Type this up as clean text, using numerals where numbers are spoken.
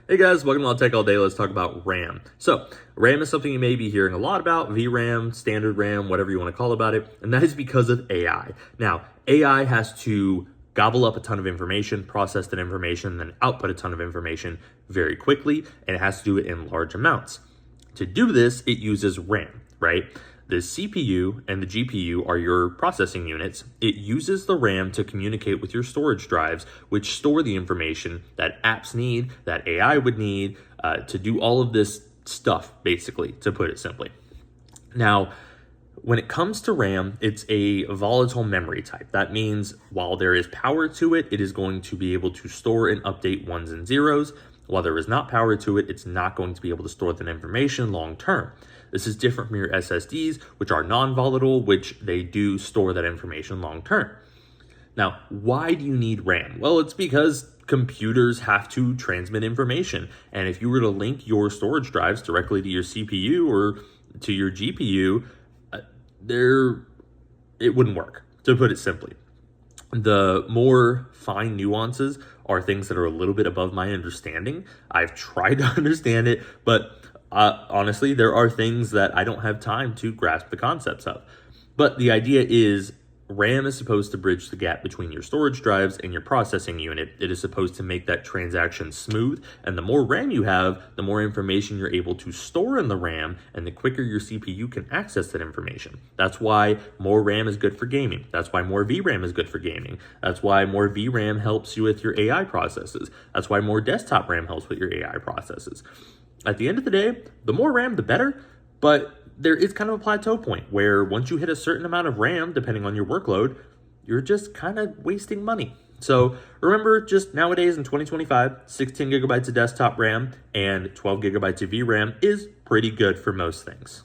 Hey guys, welcome to AllTechAllDay. Let's talk about RAM. So, RAM is something you may be hearing a lot about, VRAM, standard RAM, whatever you want to call about it, and that is because of AI. Now, AI has to gobble up a ton of information, process that information, then output a ton of information very quickly, and it has to do it in large amounts. To do this, it uses RAM, right? The CPU and the GPU are your processing units. It uses the RAM to communicate with your storage drives, which store the information that apps need, that AI would need to do all of this stuff, basically, to put it simply. Now, when it comes to RAM, it's a volatile memory type. That means while there is power to it, it is going to be able to store and update ones and zeros. While there is not power to it, it's not going to be able to store that information long term. This is different from your SSDs, which are non-volatile, which they do store that information long term. Now, why do you need RAM? Well, it's because computers have to transmit information. And if you were to link your storage drives directly to your CPU or to your GPU, it wouldn't work, to put it simply. The more fine nuances are things that are a little bit above my understanding. I've tried to understand it, but honestly, there are things that I don't have time to grasp the concepts of. But the idea is RAM is supposed to bridge the gap between your storage drives and your processing unit. It is supposed to make that transaction smooth. And the more RAM you have, the more information you're able to store in the RAM, and the quicker your CPU can access that information. That's why more RAM is good for gaming. That's why more VRAM is good for gaming. That's why more VRAM helps you with your AI processes. That's why more desktop RAM helps with your AI processes. At the end of the day, the more RAM, the better, but there is kind of a plateau point where once you hit a certain amount of RAM, depending on your workload, you're just kind of wasting money. So remember, just nowadays in 2025, 16 gigabytes of desktop RAM and 12 gigabytes of VRAM is pretty good for most things.